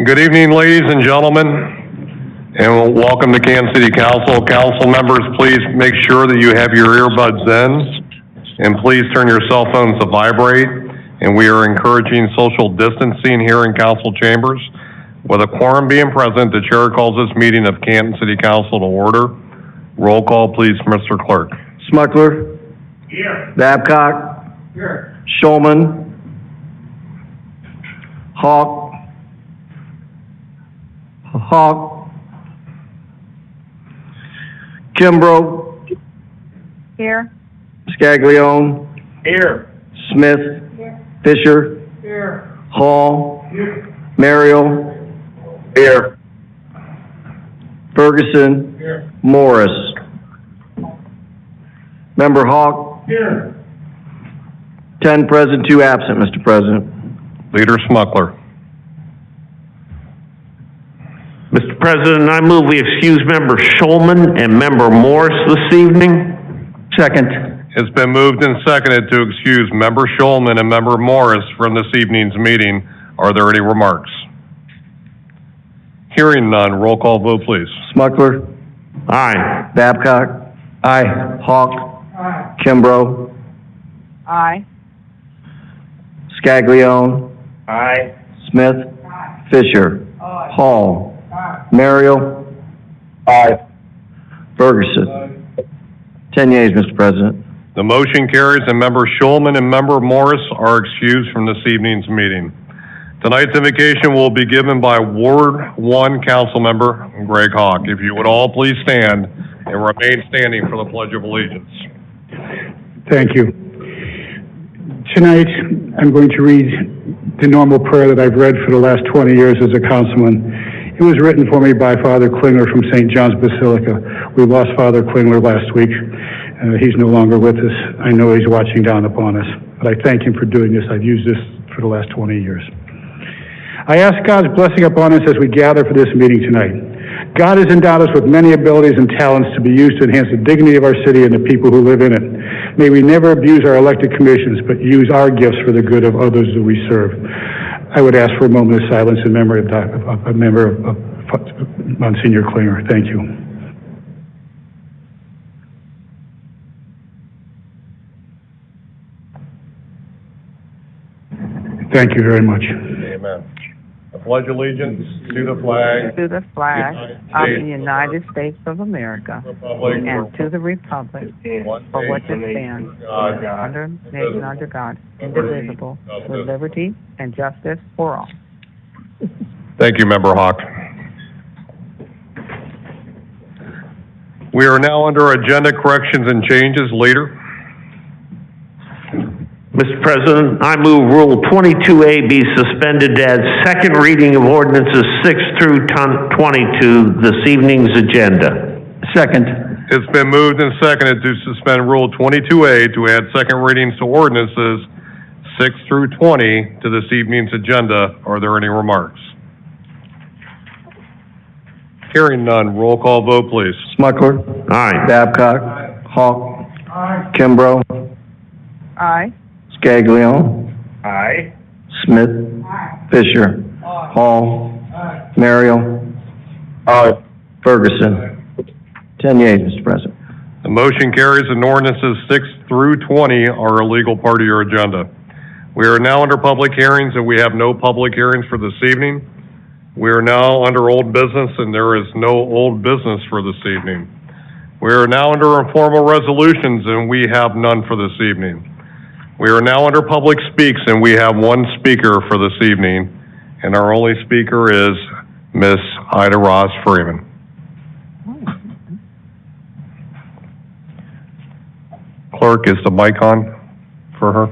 Good evening, ladies and gentlemen, and welcome to Canton City Council. Council members, please make sure that you have your earbuds in, and please turn your cell phones to vibrate. And we are encouraging social distancing here in council chambers. With a quorum being present, the chair calls this meeting of Canton City Council to order. Roll call, please, Mr. Clerk. Smuckler. Here. Babcock. Here. Shulman. Hawk. Kimbrough. Here. Scaglione. Here. Smith. Fisher. Here. Hall. Here. Mariel. Here. Ferguson. Here. Morris. Member Hawk. Here. 10 present, 2 absent, Mr. President. Leader Smuckler. Mr. President, I move we excuse Member Shulman and Member Morris this evening. Second. It's been moved and seconded to excuse Member Shulman and Member Morris from this evening's meeting. Are there any remarks? Hearing none, roll call vote, please. Smuckler. Aye. Babcock. Aye. Hawk. Aye. Kimbrough. Aye. Scaglione. Aye. Smith. Fisher. Aye. Hall. Aye. Mariel. Aye. Ferguson. 10 yeas, Mr. President. The motion carries, and Member Shulman and Member Morris are excused from this evening's meeting. Tonight's invocation will be given by Ward 1 Council Member Greg Hawk. If you would all please stand and remain standing for the Pledge of Allegiance. Thank you. Tonight, I'm going to read the normal prayer that I've read for the last 20 years as a councilman. It was written for me by Father Klingler from St. John's Basilica. We lost Father Klingler last week. He's no longer with us. I know he's watching down upon us, but I thank him for doing this. I've used this for the last 20 years. I ask God's blessing upon us as we gather for this meeting tonight. God has endowed us with many abilities and talents to be used to enhance the dignity of our city and the people who live in it. May we never abuse our elected commissions, but use our gifts for the good of others that we serve. I would ask for a moment of silence in memory of a member of Monsignor Klinger. Thank you. Thank you very much. Amen. I pledge allegiance to the flag. To the flag of the United States of America Republic, and to the republic for which it stands, under nation under God, indivisible, with liberty and justice for all. Thank you, Member Hawk. We are now under agenda corrections and changes. Leader. Mr. President, I move Rule 22A be suspended to add second reading of ordinances 6 through 22 this evening's agenda. Second. It's been moved and seconded to suspend Rule 22A to add second readings to ordinances 6 through 20 to this evening's agenda. Are there any remarks? Hearing none, roll call vote, please. Smuckler. Aye. Babcock. Hawk. Aye. Kimbrough. Aye. Scaglione. Aye. Smith. Aye. Fisher. Aye. Hall. Aye. Mariel. Aye. Ferguson. 10 yeas, Mr. President. The motion carries, and ordinances 6 through 20 are a legal part of your agenda. We are now under public hearings, and we have no public hearings for this evening. We are now under old business, and there is no old business for this evening. We are now under informal resolutions, and we have none for this evening. We are now under public speaks, and we have one speaker for this evening, and our only speaker is Miss Ida Ross Freeman. Clerk, is the mic on for her?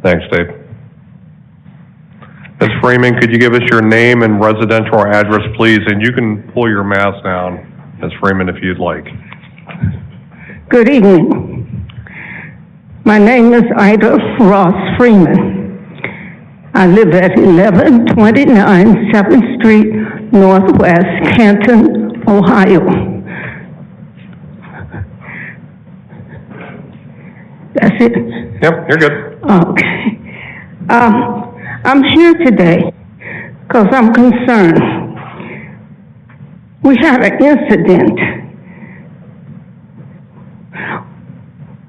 Thanks, Dave. Ms. Freeman, could you give us your name and residential address, please? And you can pull your mask down, Ms. Freeman, if you'd like. Good evening. My name is Ida Ross Freeman. I live at 1129 7th Street, Northwest, Canton, Ohio. That's it? Yep, you're good. Okay. I'm here today because I'm concerned. We had an incident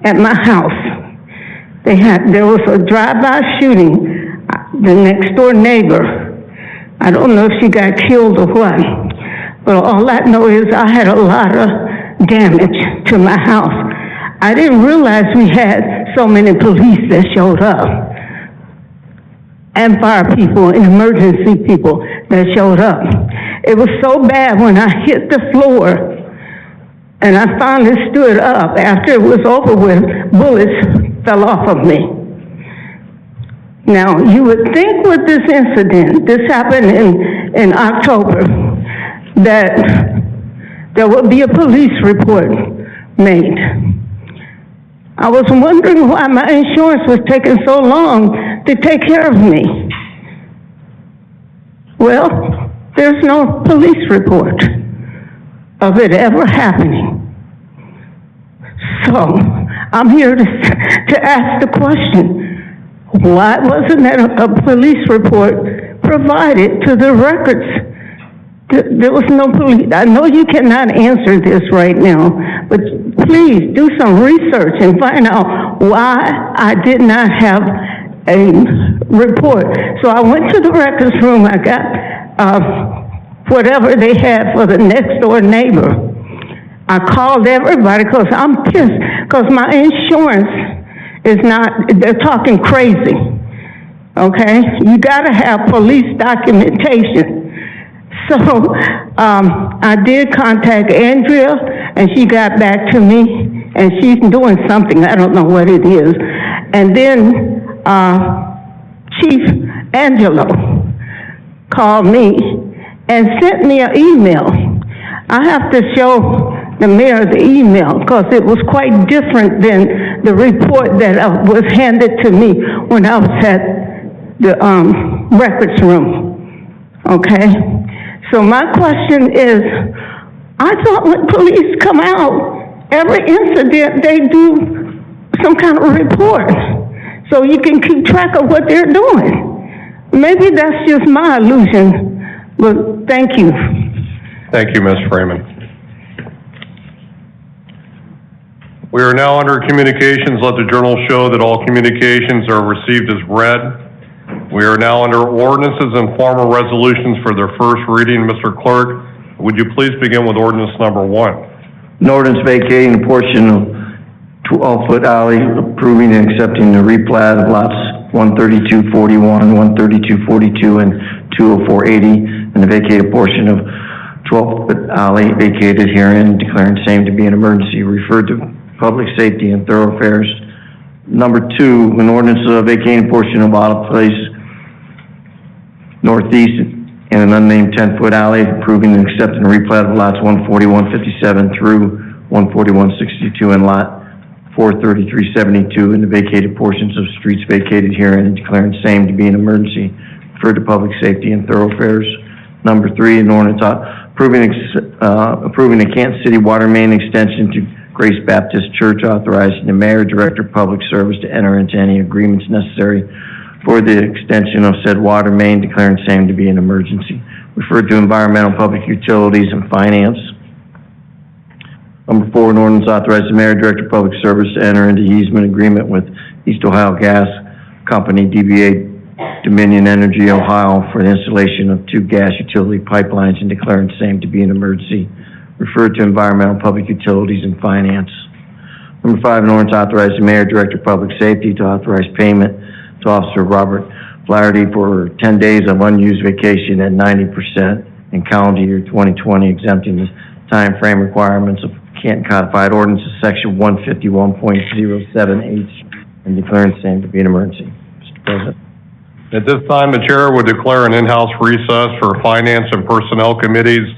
at my house. There was a drive-by shooting. The next door neighbor, I don't know if she got killed or what, but all I know is I had a lot of damage to my house. I didn't realize we had so many police that showed up, and fire people and emergency people that showed up. It was so bad when I hit the floor and I finally stood up after it was over with, bullets fell off of me. Now, you would think with this incident, this happened in October, that there would be a police report made. I was wondering why my insurance was taking so long to take care of me. Well, there's no police report of it ever happening. So, I'm here to ask the question, why wasn't there a police report provided to the records? There was no police. I know you cannot answer this right now, but please do some research and find out why I did not have a report. So I went to the records room. I got whatever they had for the next door neighbor. I called everybody because I'm pissed because my insurance is not, they're talking crazy. Okay? You got to have police documentation. So I did contact Andrea, and she got back to me, and she's doing something. I don't know what it is. And then Chief Angelo called me and sent me an email. I have to show the mayor the email because it was quite different than the report that was handed to me when I was at the records room. Okay? So my question is, I thought when police come out, every incident they do some kind of report so you can keep track of what they're doing. Maybe that's just my illusion, but thank you. Thank you, Ms. Freeman. We are now under communications. Let the journal show that all communications are received as read. We are now under ordinances and formal resolutions for their first reading. Mr. Clerk, would you please begin with ordinance number 1? An ordinance vacating a portion of 12-foot alley, approving and accepting the replat of lots 13241, 13242, and 20480, and the vacated portion of 12-foot alley vacated herein, declaring same to be an emergency, referred to public safety and thoroughfares. Number 2, an ordinance vacating a portion of Auto Place Northeast in an unnamed 10-foot alley, approving and accepting the replat of lots 14157 through 14162 and lot 43372 and the vacated portions of streets vacated herein and declaring same to be an emergency, referred to public safety and thoroughfares. Number 3, an ordinance approving the Canton City water main extension to Grace Baptist Church, authorizing the mayor, director of public service to enter into any agreements necessary for the extension of said water main, declaring same to be an emergency, referred to environmental, public utilities, and finance. Number 4, an ordinance authorizing the mayor, director of public service to enter into easement agreement with East Ohio Gas Company, DBA Dominion Energy Ohio, for the installation of 2 gas utility pipelines and declaring same to be an emergency, referred to environmental, public utilities, and finance. Number 5, an ordinance authorizing the mayor, director of public safety to authorize payment to Officer Robert Flaherty for 10 days of unused vacation at 90% in calendar year 2020, exempting the time frame requirements of Canton Codified Ordinances Section 151.07H and declaring same to be an emergency. Mr. President. At this time, the chair would declare an in-house recess for finance and personnel committees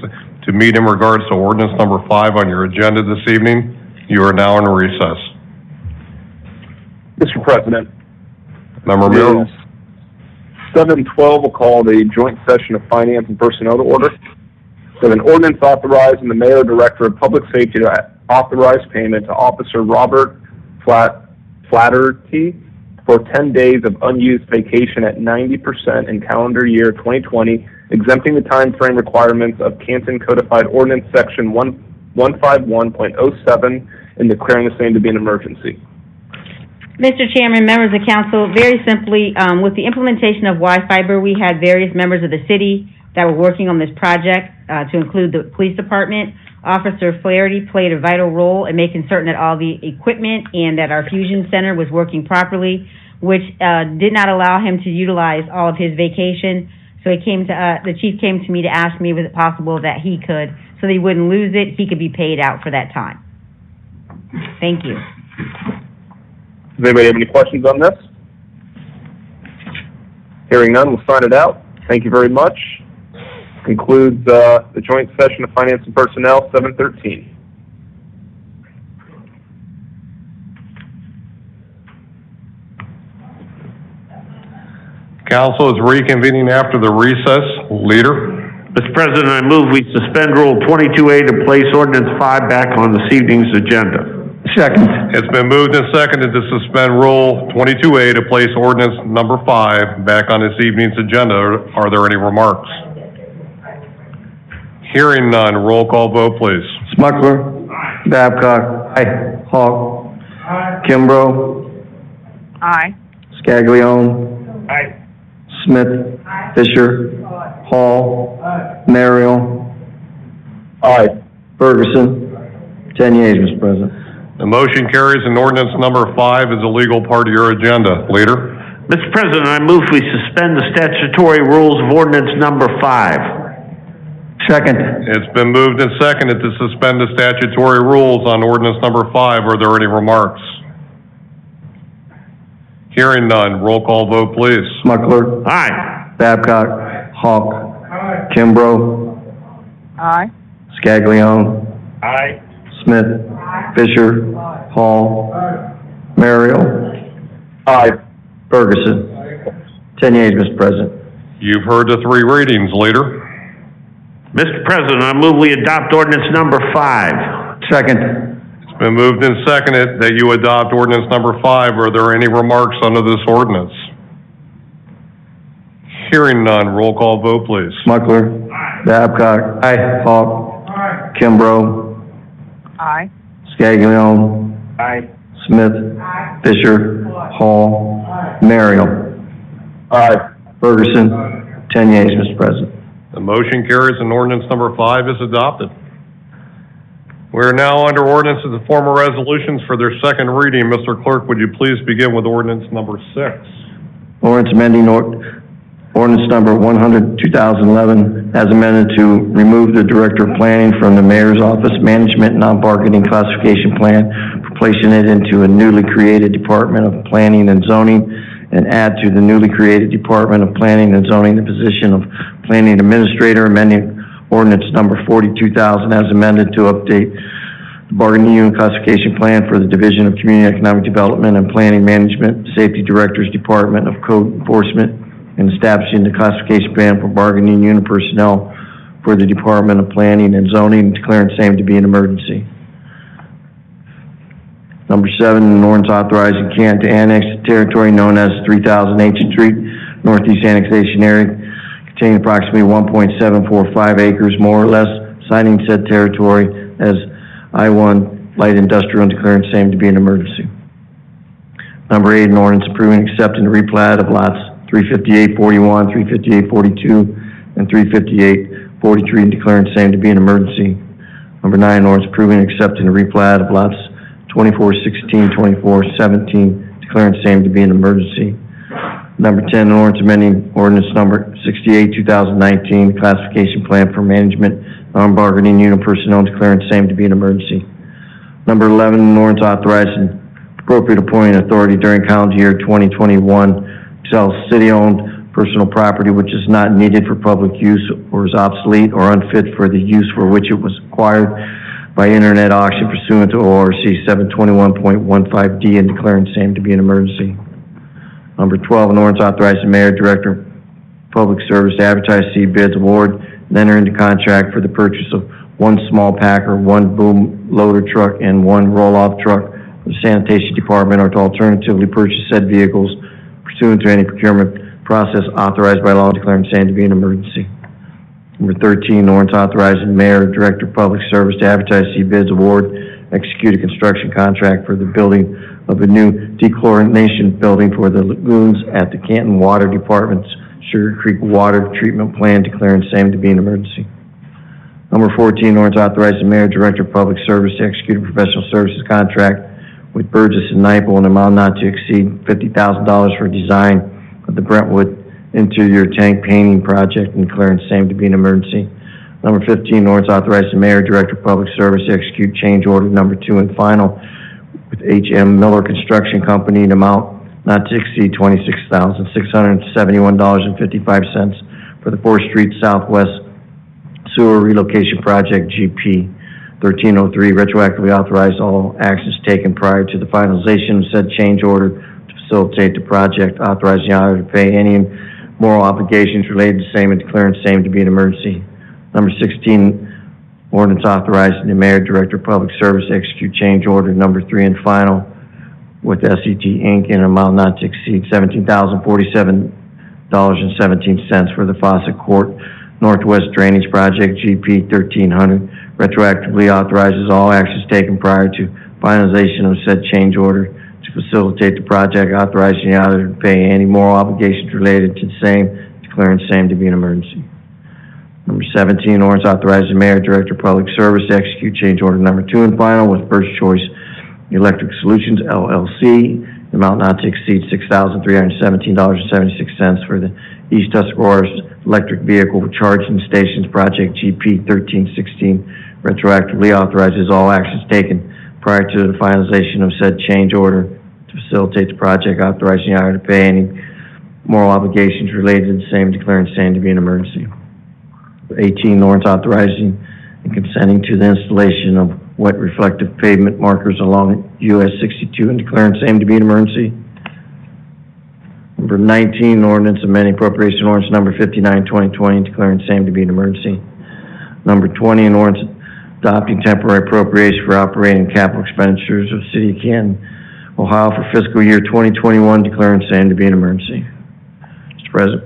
to meet in regards to ordinance number 5 on your agenda this evening. You are now in recess. Mr. President. Member Murrow. 7:12 will call the joint session of Finance and Personnel to order. With an ordinance authorizing the mayor, director of public safety to authorize payment to Officer Robert Flaherty for 10 days of unused vacation at 90% in calendar year 2020, exempting the time frame requirements of Canton Codified Ordinance Section 151.07 and declaring the same to be an emergency. Mr. Chairman, members of council, very simply, with the implementation of Y-Fiber, we had various members of the city that were working on this project, to include the police department. Officer Flaherty played a vital role in making certain that all the equipment and that our fusion center was working properly, which did not allow him to utilize all of his vacation. So the chief came to me to ask me, was it possible that he could, so that he wouldn't lose it, he could be paid out for that time. Thank you. Does anybody have any questions on this? Hearing none, we'll sign it out. Thank you very much. Concludes the joint session of Finance and Personnel, 7:13. Council is reconvening after the recess. Leader? Mr. President, I move we suspend Rule 22A to place Ordinance 5 back on this evening's agenda. Second. It's been moved and seconded to suspend Rule 22A to place Ordinance Number 5 back on this evening's agenda. Are there any remarks? Hearing none, roll call vote, please. Smucker. Babcock. Aye. Hawk. Kimbrough. Aye. Scaglione. Smith. Fisher. Hall. Merrill. Aye. Ferguson. 10 yeas, Mr. President. The motion carries and ordinance number 5 is a legal part of your agenda. Leader? Mr. President, I move we suspend the statutory rules of Ordinance Number 5. Second. It's been moved and seconded to suspend the statutory rules on ordinance number 5. Are there any remarks? Hearing none, roll call vote, please. Smucker. Aye. Babcock. Hawk. Kimbrough. Aye. Scaglione. Smith. Fisher. Hall. Merrill. Aye. Ferguson. 10 yeas, Mr. President. You've heard the 3 readings. Leader? Mr. President, I move we adopt Ordinance Number 5. Second. It's been moved and seconded that you adopt ordinance number 5. Are there any remarks under this ordinance? Hearing none, roll call vote, please. Smucker. Babcock. Aye. Hawk. Kimbrough. Aye. Scaglione. Smith. Fisher. Hall. Merrill. Aye. Ferguson. 10 yeas, Mr. President. The motion carries and ordinance number 5 is adopted. We are now under ordinances and formal resolutions for their second reading. Mr. Clerk, would you please begin with ordinance number 6? Ordinance amending ordinance number 100, 2011, as amended to remove the Director of Planning from the Mayor's Office Management Non-Bargaining Classification Plan, placing it into a newly created Department of Planning and Zoning, and add to the newly created Department of Planning and Zoning the position of Planning Administrator, amending ordinance number 42,000 as amended to update the bargaining unit classification plan for the Division of Community Economic Development and Planning Management, Safety Director's Department of Code Enforcement, and establishing the classification plan for bargaining unit personnel for the Department of Planning and Zoning, and declaring same to be an emergency. Number 7, an ordinance authorizing Canton to annex the territory known as 3000 Ancient Street, Northeast Annexation Area, containing approximately 1.745 acres, more or less, signing said territory as I-1 Light Industrial and declaring same to be an emergency. Number 8, an ordinance approving, accepting the replat of lots 358-41, 358-42, and 358-43 and declaring same to be an emergency. Number 9, an ordinance approving, accepting the replat of lots 2416, 2417, declaring same to be an emergency. Number 10, an ordinance amending ordinance number 68, 2019, classification plan for management, non-bargaining unit personnel, declaring same to be an emergency. Number 11, an ordinance authorizing appropriate appointing authority during calendar year 2021 to sell city-owned personal property which is not needed for public use or is obsolete or unfit for the use for which it was acquired by internet auction pursuant to ORC 721.15D and declaring same to be an emergency. Number 12, an ordinance authorizing the mayor, director of public service to advertise, see bids, award, and enter into contract for the purchase of 1 small packer, 1 boom loader truck, and 1 roll-off truck of the sanitation department or to alternatively purchase said vehicles pursuant to any procurement process authorized by law declaring same to be an emergency. Number 13, ordinance authorizing the mayor or director of public service to advertise, see bids, award, execute a construction contract for the building of a new dechlorination building for the lagoons at the Canton Water Department's Sugar Creek Water Treatment Plant, declaring same to be an emergency. Number 14, ordinance authorizing the mayor, director of public service to execute a professional services contract with Burgess and Nyepel in an amount not to exceed $50,000 for design of the Brentwood interior tank painting project and declaring same to be an emergency. Number 15, ordinance authorizing the mayor, director of public service to execute change order number 2 and final with H.M. Miller Construction Company in amount not to exceed $26,671.55 for the 4th Street Southwest Sewer Relocation Project, GP 1303, retroactively authorize all actions taken prior to the finalization of said change order to facilitate the project, authorizing the auditor to pay any moral obligations related to same and declaring same to be an emergency. Number 16, ordinance authorizing the mayor, director of public service to execute change order number 3 and final with SET Inc. in an amount not to exceed $17,047.17 for the Fawcett Court Northwest Drainage Project, GP 1300, retroactively authorizes all actions taken prior to finalization of said change order to facilitate the project, authorizing the auditor to pay any moral obligations related to the same, declaring same to be an emergency. Number 17, ordinance authorizing the mayor, director of public service to execute change order number 2 and final with First Choice Electric Solutions, LLC, the amount not to exceed $6,317.76 for the East Tuscarora Electric Vehicle Charging Stations Project, GP 1316, retroactively authorizes all actions taken prior to the finalization of said change order to facilitate the project, authorizing the auditor to pay any moral obligations related to the same, declaring same to be an emergency. 18, ordinance authorizing and consenting to the installation of wet reflective pavement markers along US 62 and declaring same to be an emergency. Number 19, ordinance amending appropriation ordinance number 59, 2020, declaring same to be an emergency. Number 20, an ordinance adopting temporary appropriation for operating capital expenditures of the City of Canton, Ohio for fiscal year 2021, declaring same to be an emergency. Mr. President.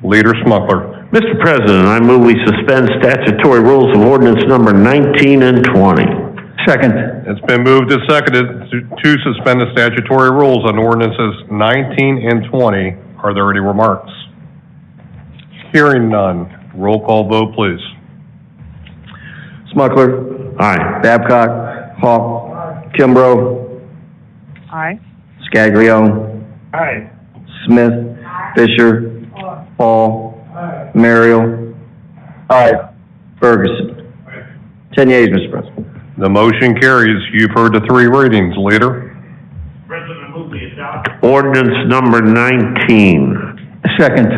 Leader Smuckler. Mr. President, I move we suspend statutory rules of ordinance number 19 and 20. Second. It's been moved and seconded to suspend the statutory rules on ordinances 19 and 20. Are there any remarks? Hearing none. Roll call vote, please. Smuckler. Aye. Babcock. Hawk. Kimbrough. Aye. Scaglione. Aye. Smith. Fisher. Hall. Merrill. Aye. Ferguson. 10 yeas, Mr. President. The motion carries. You've heard the 3 readings. Leader? President, I move we adopt ordinance number 19. Second.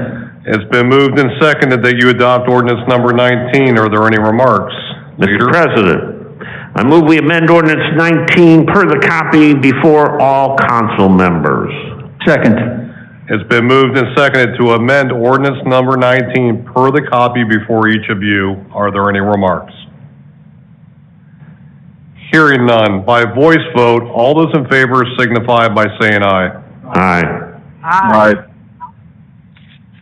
It's been moved and seconded that you adopt ordinance number 19. Are there any remarks? Mr. President, I move we amend ordinance 19 per the copy before all council members. Second. It's been moved and seconded to amend ordinance number 19 per the copy before each of you. Are there any remarks? Hearing none. By voice vote, all those in favor signify by saying aye. Aye. Aye.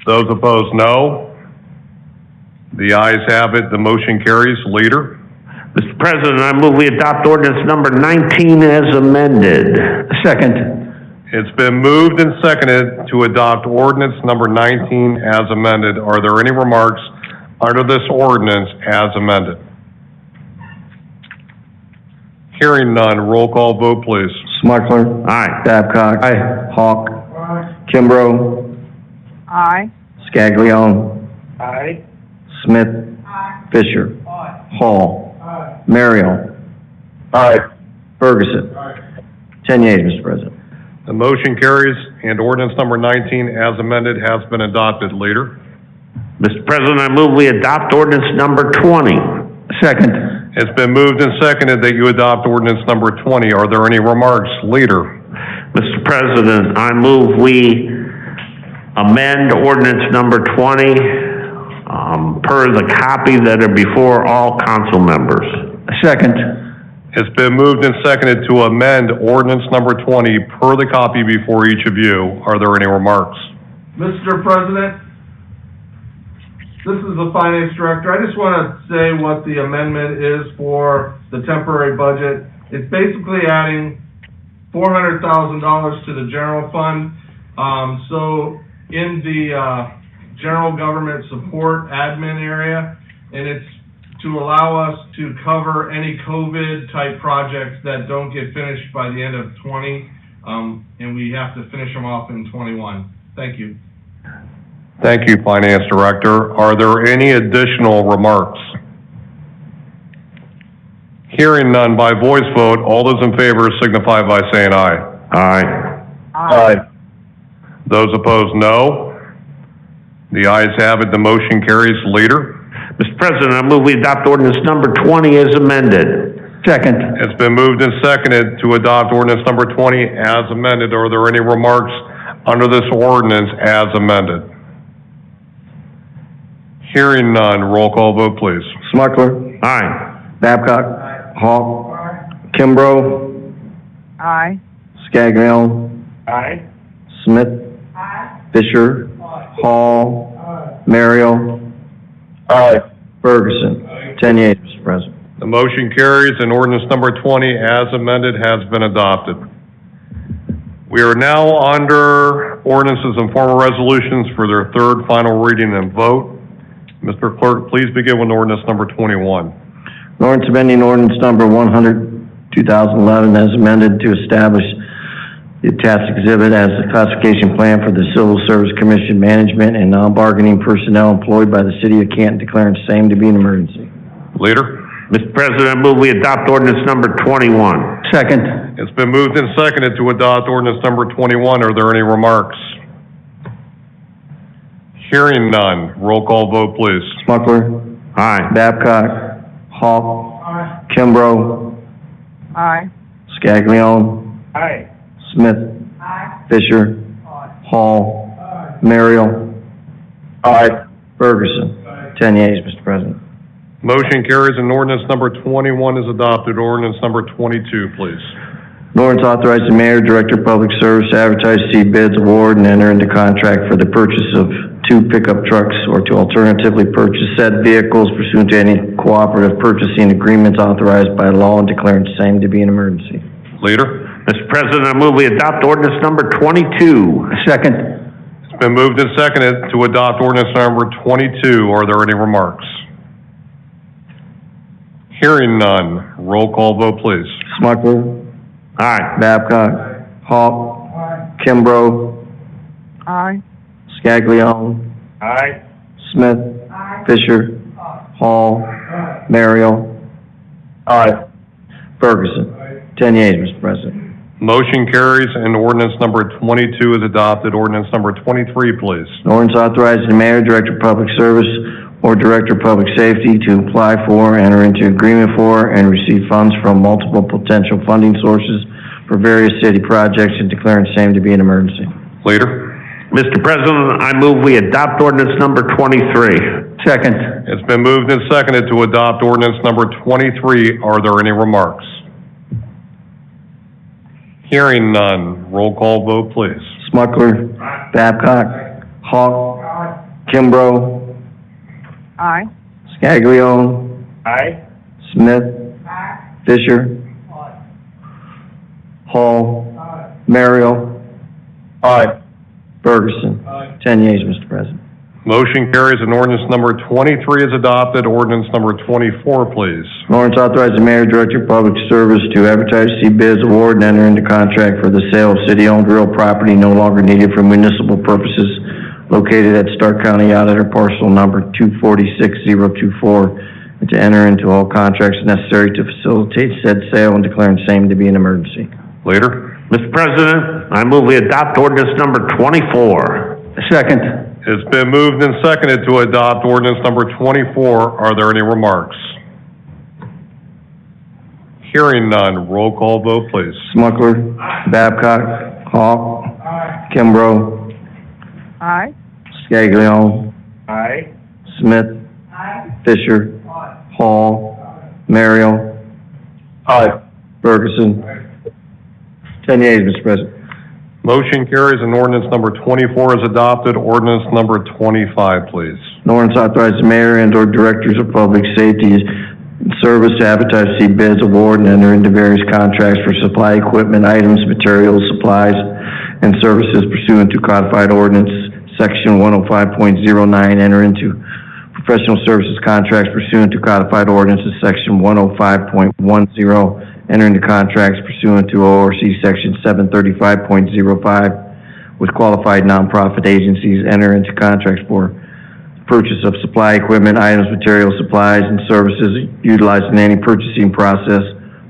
Those opposed, no. The ayes have it. The motion carries. Leader? Mr. President, I move we adopt ordinance number 19 as amended. Second. It's been moved and seconded to adopt ordinance number 19 as amended. Are there any remarks under this ordinance as amended? Hearing none, roll call vote, please. Smuckler. Aye. Babcock. Aye. Hawk. Kimbrough. Aye. Scaglione. Aye. Smith. Fisher. Hall. Merrill. Aye. Ferguson. 10 yeas, Mr. President. The motion carries, and ordinance number 19 as amended has been adopted. Leader? Mr. President, I move we adopt ordinance number 20. Second. It's been moved and seconded that you adopt ordinance number 20. Are there any remarks? Leader? Mr. President, I move we amend ordinance number 20 per the copy that are before all council members. Second. It's been moved and seconded to amend ordinance number 20 per the copy before each of you. Are there any remarks? Mr. President, this is the Finance Director. I just want to say what the amendment is for the temporary budget. It's basically adding $400,000 to the general fund. So in the general government support admin area, and it's to allow us to cover any COVID-type projects that don't get finished by the end of 20, and we have to finish them off in 21. Thank you. Thank you, Finance Director. Are there any additional remarks? Hearing none by voice vote, all those in favor signify by saying aye. Aye. Aye. Those opposed, no. The ayes have it, the motion carries. Leader? Mr. President, I move we adopt ordinance number 20 as amended. Second. It's been moved and seconded to adopt ordinance number 20 as amended. Are there any remarks under this ordinance as amended? Hearing none, roll call vote, please. Smucker. Aye. Babcock. Hall. Kimbrough. Aye. Scaglione. Aye. Smith. Fisher. Hall. Mario. Aye. Ferguson. 10 yeas, Mr. President. The motion carries and ordinance number 20 as amended has been adopted. We are now under ordinances and formal resolutions for their third final reading and vote. Mr. Clerk, please begin with ordinance number 21. An ordinance amending ordinance number 100, 2011 as amended to establish the attached exhibit as the classification plan for the Civil Service Commission management and non-bargaining personnel employed by the city of Canton, declaring same to be an emergency. Leader? Mr. President, I move we adopt ordinance number 21. Second. It's been moved and seconded to adopt ordinance number 21. Are there any remarks? Hearing none, roll call vote, please. Smucker. Aye. Babcock. Hall. Kimbrough. Aye. Scaglione. Aye. Smith. Fisher. Hall. Mario. Aye. Ferguson. 10 yeas, Mr. President. Motion carries and ordinance number 21 is adopted. Ordinance number 22, please. An ordinance authorizing the mayor, director of public service to advertise, see bids, award, and enter into contract for the purchase of 2 pickup trucks or to alternatively purchase said vehicles pursuant to any cooperative purchasing agreements authorized by law and declaring same to be an emergency. Leader? Mr. President, I move we adopt ordinance number 22. Second. It's been moved and seconded to adopt ordinance number 22. Are there any remarks? Hearing none, roll call vote, please. Smucker. Aye. Babcock. Hall. Kimbrough. Aye. Scaglione. Aye. Smith. Fisher. Hall. Mario. Aye. Ferguson. 10 yeas, Mr. President. Motion carries and ordinance number 22 is adopted. Ordinance number 23, please. An ordinance authorizing the mayor, director of public service, or director of public safety to apply for, enter into agreement for, and receive funds from multiple potential funding sources for various city projects and declaring same to be an emergency. Leader? Mr. President, I move we adopt ordinance number 23. Second. It's been moved and seconded to adopt ordinance number 23. Are there any remarks? Hearing none, roll call vote, please. Smucker. Babcock. Hawk. Kimbrough. Aye. Scaglione. Aye. Smith. Fisher. Hall. Mario. Aye. Ferguson. 10 yeas, Mr. President. Motion carries and ordinance number 23 is adopted. Ordinance number 24, please. An ordinance authorizing the mayor, director of public service to advertise, see bids, award, and enter into contract for the sale of city-owned real property no longer needed for municipal purposes located at Stark County Auditor Parcel Number 246024, and to enter into all contracts necessary to facilitate said sale and declaring same to be an emergency. Leader? Mr. President, I move we adopt ordinance number 24. Second. It's been moved and seconded to adopt ordinance number 24. Are there any remarks? Hearing none, roll call vote, please. Smucker. Babcock. Hawk. Kimbrough. Aye. Scaglione. Aye. Smith. Fisher. Hall. Mario. Aye. Ferguson. 10 yeas, Mr. President. Motion carries and ordinance number 24 is adopted. Ordinance number 25, please. An ordinance authorizing the mayor and/or directors of public safety and service to advertise, see bids, award, and enter into various contracts for supply equipment, items, materials, supplies, and services pursuant to codified ordinance, section 105.09, enter into professional services contracts pursuant to codified ordinances, section 105.10, enter into contracts pursuant to ORC section 735.05 with qualified nonprofit agencies, enter into contracts for purchase of supply equipment, items, materials, supplies, and services utilized in any purchasing process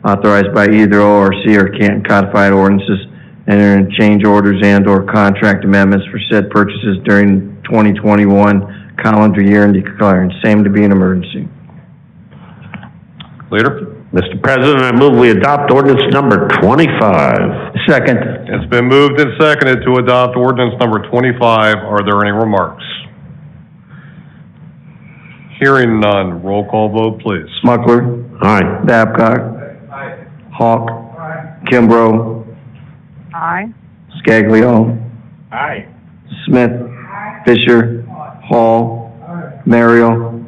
authorized by either ORC or Canton codified ordinances, enter in change orders and/or contract amendments for said purchases during 2021 calendar year and declaring same to be an emergency. Leader? Mr. President, I move we adopt ordinance number 25. Second. It's been moved and seconded to adopt ordinance number 25. Are there any remarks? Hearing none. Roll call vote, please. Smucker. Aye. Babcock. Hawk. Kimbrough. Aye. Scaglio. Aye. Smith. Fisher. Hall. Merrill.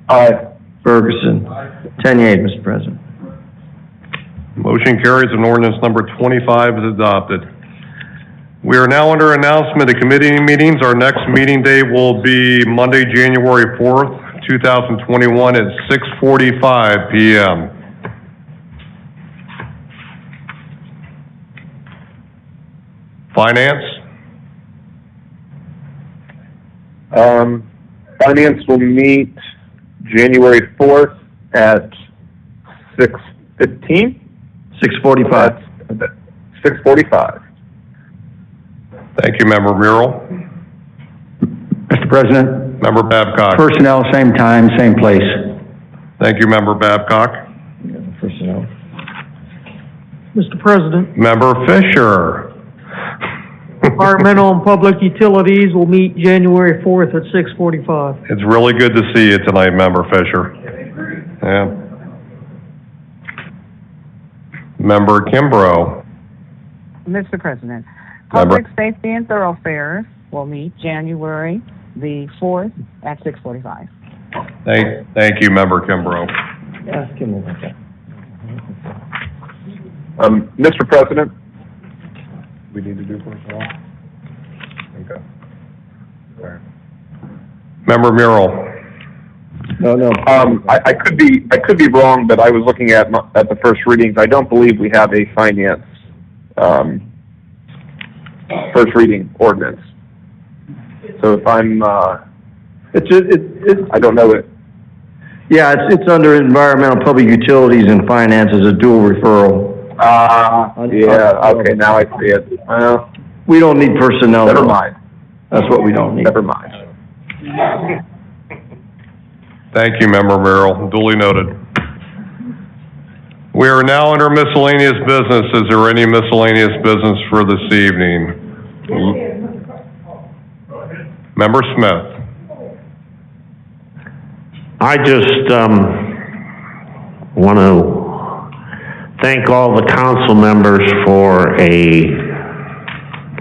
Aye. Ferguson. 10 yeas, Mr. President. Motion carries and ordinance number 25 is adopted. We are now under announcement of committee meetings. Our next meeting day will be Monday, January 4th, 2021 at 6:45 p.m. Finance? Finance will meet January 4th at 6:15? 6:45. 6:45. Thank you, Member Murrell. Mr. President, Member Babcock. personnel, same time, same place. Thank you, Member Babcock. Personnel. Mr. President, Member Fisher. Environmental and Public Utilities will meet January 4th at 6:45. It's really good to see you tonight, Member Fisher. Yeah. Member Kimbrough. Mr. President, Public Safety and Thoroughfares will meet January the 4th at 6:45. Thank you, Member Kimbrough. Ask him about that. Mr. President, We need to do personnel? Okay. Member Murrell. No. I could be wrong, but I was looking at the first readings. I don't believe we have a finance first reading ordinance. So if I'm I don't know it. Yeah, it's under environmental, public utilities, and finance as a dual referral. Yeah. Okay, now I see it. We don't need personnel. Never mind. That's what we don't need. Never mind. Thank you, Member Merrill. Duly noted. We are now under miscellaneous business. Is there any miscellaneous business for this evening? Member Smith. I just want to thank all the council members for a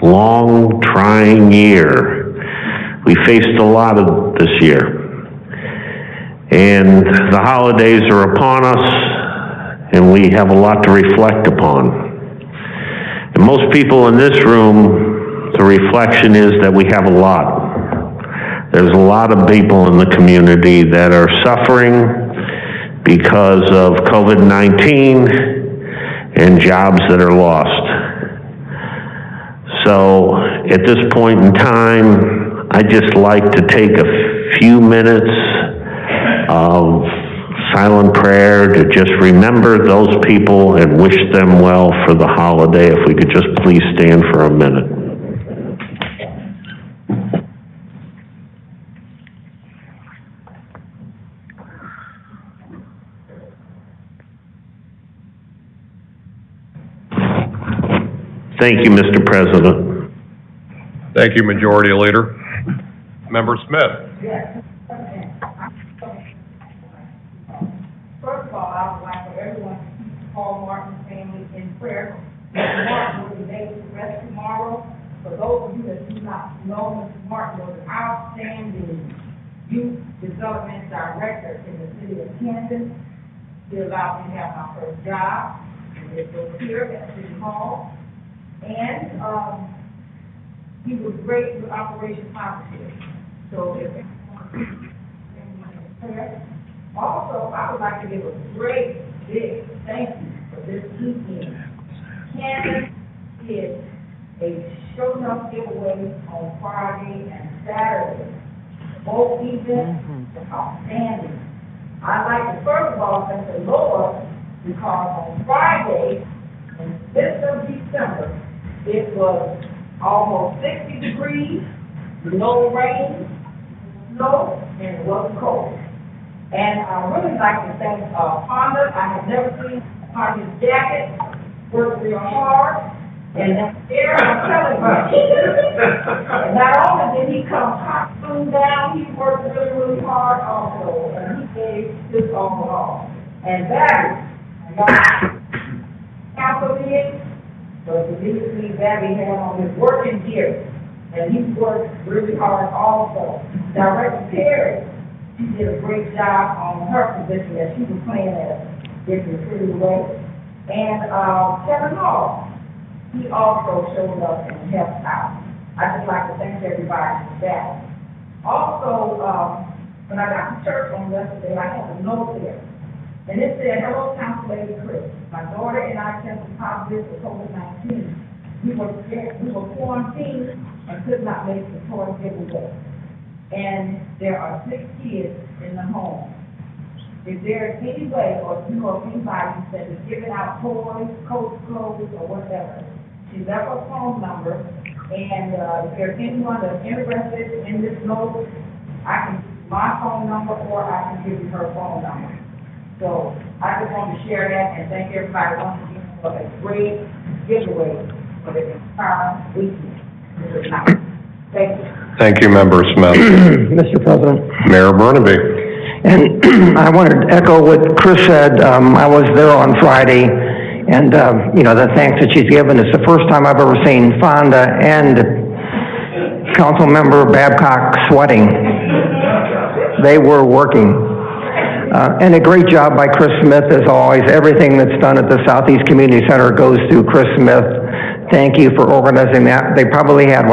long, trying year. We faced a lot of this year. And the holidays are upon us, and we have a lot to reflect upon. And most people in this room, the reflection is that we have a lot. There's a lot of people in the community that are suffering because of COVID-19 and jobs that are lost. So at this point in time, I'd just like to take a few minutes of silent prayer to just remember those people and wish them well for the holiday. If we could just please stand for a minute. Thank you, Mr. President. Thank you, Majority Leader. Member Smith. First of all, I would like for everyone Paul Martin's family in prayer. Mr. Martin will be made to rest tomorrow. For those of you that do not know, Mr. Martin was an outstanding youth development director in the city of Canton. He allowed me to have my first job, and it was here at City Hall. And he was great with Operation Positive. So if also, I would like to give a great big thank you for this weekend. Canton did a show enough giveaway on Friday and Saturday. Both events were outstanding. I'd like to first of all thank the Lord because on Friday, in the midst of December, it was almost 60 degrees, no rain, snow, and it wasn't cold. And I really like to thank Honda. I have never seen Honda's jacket work real hard. And that air, I'm telling you. And not only did he come costume down, he worked really, really hard also. And he gave his all. And Barry, council meeting, but believe me, Barry had on his working gear. And he worked really hard also. Director Perry, she did a great job on her position that she was playing at different city way. And Kevin Hall, he also showed up and helped out. I'd just like to thank everybody for that. Also, when I got to church on yesterday, I had a note there. And it said, "Hello, Council Lady Chris. My daughter and I tested positive for COVID-19. We were quarantined and could not make the toy giveaway. And there are 6 kids in the home. If there is any way, or if you know of anybody that is giving out toys, coats, clothes, or whatever, she left her phone number, and if there's anyone that's interested in this note, I can give you my phone number, or I can give you her phone number. So I just want to share that and thank everybody once again for a great giveaway for the entire weekend. Thank you. Thank you, Member Smith. Mr. President. Mayor Burnaby. And I wanted to echo what Chris said. I was there on Friday, and, the thanks that she's given. It's the first time I've ever seen Fonda and Councilmember Babcock sweating. They were working. And a great job by Chris Smith, as always. Everything that's done at the Southeast Community Center goes through Chris Smith. Thank you for organizing that. They probably had,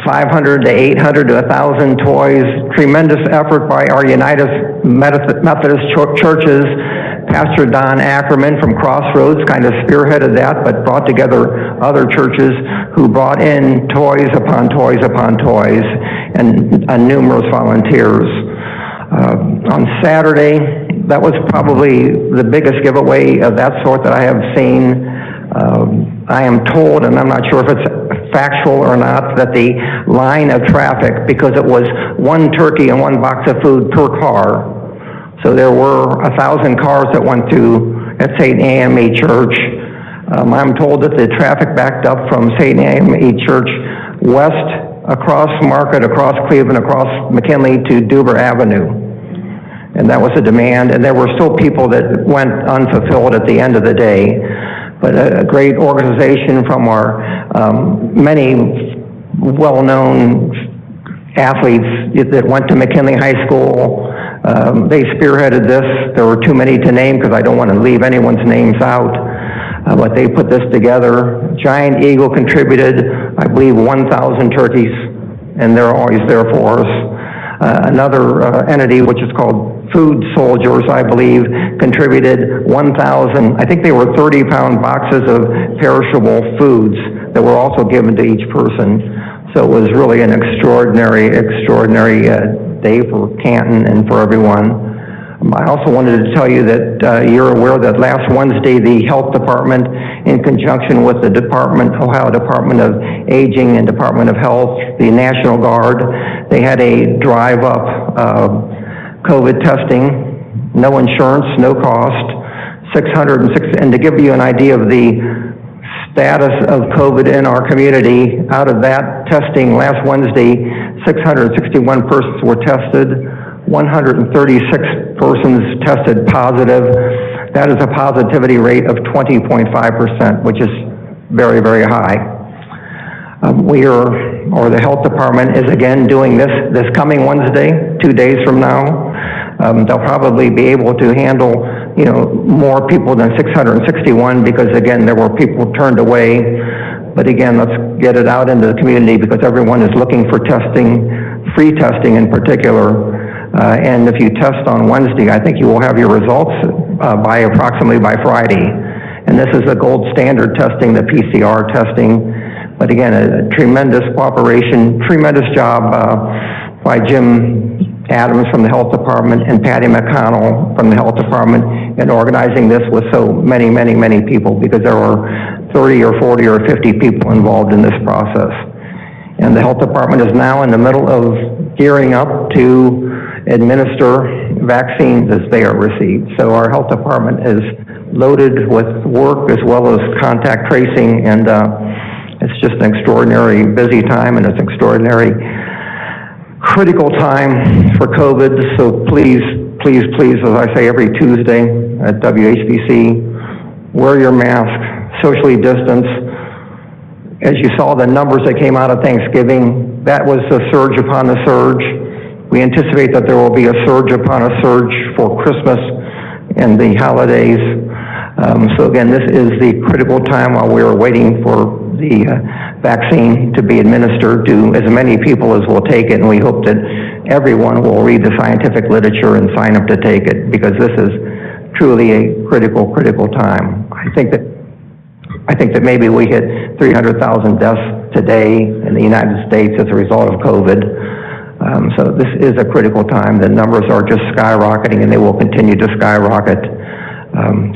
500 to 800 to 1,000 toys. Tremendous effort by our United Methodist churches. Pastor Don Ackerman from Crossroads kind of spearheaded that, but brought together other churches who brought in toys upon toys upon toys, and numerous volunteers. On Saturday, that was probably the biggest giveaway of that sort that I have seen. I am told, and I'm not sure if it's factual or not, that the line of traffic, because it was 1 turkey and 1 box of food per car, so there were 1,000 cars that went through at St. AME Church. I'm told that the traffic backed up from St. AME Church west, across Market, across Cleveland, across McKinley to Duber Avenue. And that was a demand, and there were still people that went unfulfilled at the end of the day. But a great organization from our many well-known athletes that went to McKinley High School. They spearheaded this. There were too many to name because I don't want to leave anyone's names out. But they put this together. Giant Eagle contributed, I believe, 1,000 turkeys, and they're always there for us. Another entity, which is called Food Soldiers, I believe, contributed 1,000, I think they were 30-pound boxes of perishable foods that were also given to each person. So it was really an extraordinary day for Canton and for everyone. I also wanted to tell you that you're aware that last Wednesday, the Health Department, in conjunction with the Ohio Department of Aging and Department of Health, the National Guard, they had a drive-up COVID testing, no insurance, no cost, 606, and to give you an idea of the status of COVID in our community, out of that testing last Wednesday, 661 persons were tested, 136 persons tested positive, That is a positivity rate of 20.5%, which is very, very high. The health department is again doing this coming Wednesday, 2 days from now. They'll probably be able to handle, more people than 661 because again, there were people turned away. But again, let's get it out into the community because everyone is looking for testing, free testing in particular. And if you test on Wednesday, I think you will have your results approximately by Friday. And this is the gold standard testing, the PCR testing. But again, a tremendous cooperation, tremendous job by Jim Adams from the Health Department and Patty McConnell from the Health Department in organizing this with so many, many, many people because there were 30 or 40 or 50 people involved in this process. And the Health Department is now in the middle of gearing up to administer vaccines as they are received. So our Health Department is loaded with work as well as contact tracing, and it's just an extraordinary busy time, and it's an extraordinary critical time for COVID. So please, please, please, as I say every Tuesday at WHBC, wear your mask, socially distance. As you saw the numbers that came out of Thanksgiving, that was a surge upon a surge. We anticipate that there will be a surge upon a surge for Christmas and the holidays. So again, this is the critical time while we are waiting for the vaccine to be administered to as many people as will take it, and we hope that everyone will read the scientific literature and sign up to take it because this is truly a critical time. I think that maybe we hit 300,000 deaths today in the United States as a result of COVID. So this is a critical time. The numbers are just skyrocketing and they will continue to skyrocket.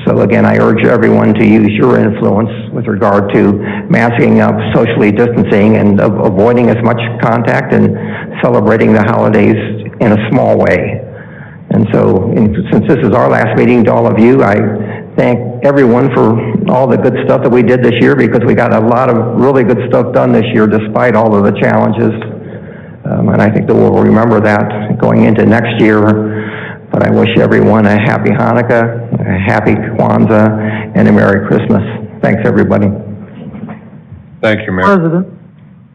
So again, I urge everyone to use your influence with regard to masking up, socially distancing, and avoiding as much contact and celebrating the holidays in a small way. And so, since this is our last meeting to all of you, I thank everyone for all the good stuff that we did this year because we got a lot of really good stuff done this year despite all of the challenges. And I think that we'll remember that going into next year. But I wish everyone a happy Hanukkah, a happy Kwanzaa, and a Merry Christmas. Thanks, everybody. Thank you, Mayor. President,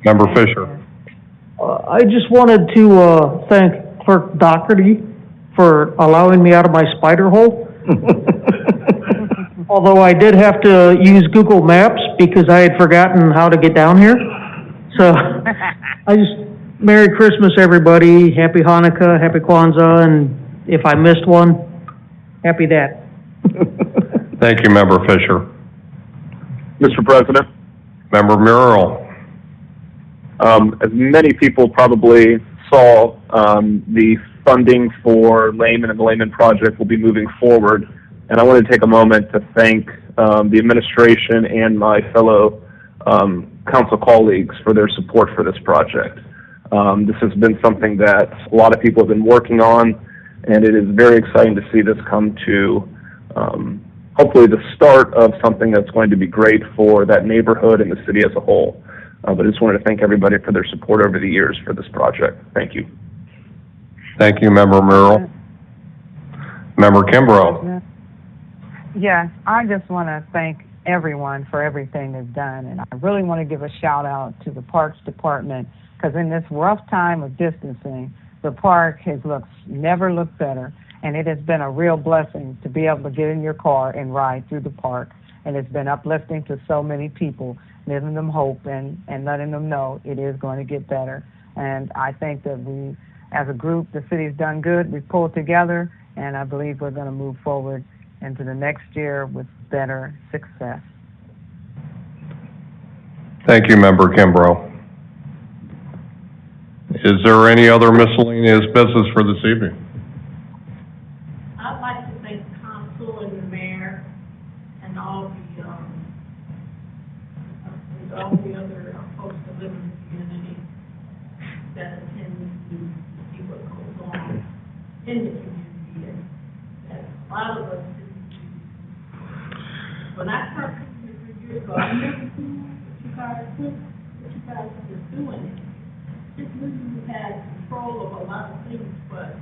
Member Fisher. I just wanted to thank Clerk Doherty for allowing me out of my spider hole. Although I did have to use Google Maps because I had forgotten how to get down here. So Merry Christmas, everybody. Happy Hanukkah, Happy Kwanzaa, and if I missed one, happy that. Thank you, Member Fisher. Mr. President, Member Muriel. as many people probably saw, the funding for Layman and the Layman project will be moving forward. And I want to take a moment to thank the administration and my fellow council colleagues for their support for this project. This has been something that a lot of people have been working on, and it is very exciting to see this come to hopefully the start of something that's going to be great for that neighborhood and the city as a whole. But I just wanted to thank everybody for their support over the years for this project. Thank you. Thank you, Member Murrell. Member Kimbrough. Yes, I just want to thank everyone for everything they've done, and I really want to give a shout out to the Parks Department, because in this rough time of distancing, the park has never looked better, and it has been a real blessing to be able to get in your car and ride through the park, and it's been uplifting to so many people, giving them hope and letting them know it is going to get better. And I think that we, as a group, the city's done good. We've pulled together, and I believe we're going to move forward into the next year with better success. Thank you, Member Kimbrough. Is there any other miscellaneous business for this evening? I'd like to thank the council and the mayor and all the other folks that live in the community that attend to see what goes on in the community. And that a lot of us didn't do. When I started 3 years ago, I never knew what you guys were doing. Just knew you had control of a lot of things, but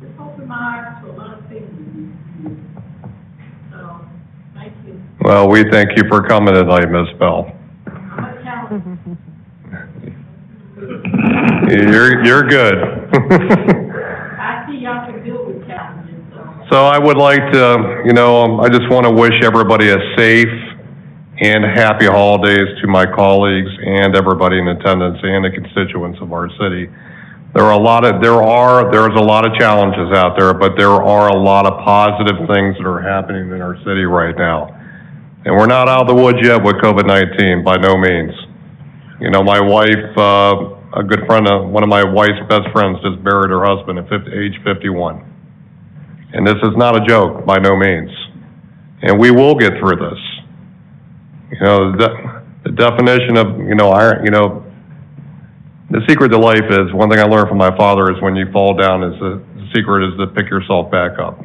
it's opened my eyes to a lot of things. Well, we thank you for coming tonight, Ms. Bell. You're good. I see y'all can deal with challenges, so. So I would like to, I just want to wish everybody a safe and happy holidays to my colleagues and everybody in attendance and the constituents of our city. There's a lot of challenges out there, but there are a lot of positive things that are happening in our city right now. And we're not out of the woods yet with COVID-19, by no means. My wife, a good friend of one of my wife's best friends just buried her husband at age 51. And this is not a joke, by no means. And we will get through this. The definition of, the secret to life is, one thing I learned from my father is when you fall down, the secret is to pick yourself back up.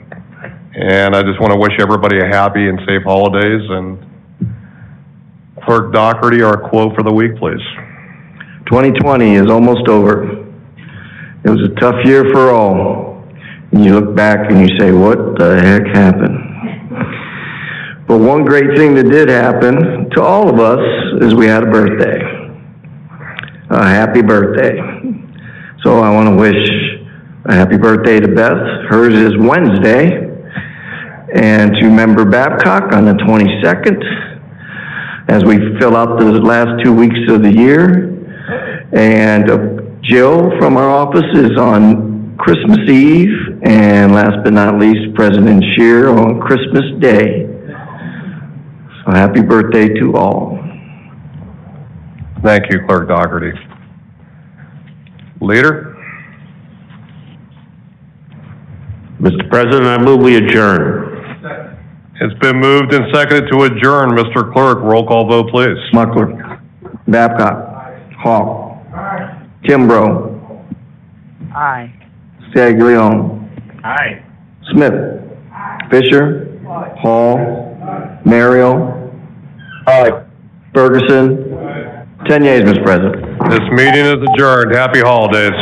And I just want to wish everybody a happy and safe holidays. And Clerk Doherty, our quote for the week, please. 2020 is almost over. It was a tough year for all. And you look back and you say, what the heck happened? But one great thing that did happen to all of us is we had a birthday. A happy birthday. So I want to wish a happy birthday to Beth. Hers is Wednesday. And to Member Babcock on the 22nd, as we fill out the last 2 weeks of the year. And Jill from our office is on Christmas Eve, and last but not least, President Scheer on Christmas Day. So happy birthday to all. Thank you, Clerk Doherty. Leader? Mr. President, I move we adjourn. It's been moved and seconded to adjourn. Mr. Clerk, roll call vote, please. Smucker. Babcock. Hall. Kimbrough. Aye. Staglione. Aye. Smith. Fisher. Hall. Mario. Aye. Ferguson. 10 yeas, Mr. President. This meeting is adjourned. Happy holidays.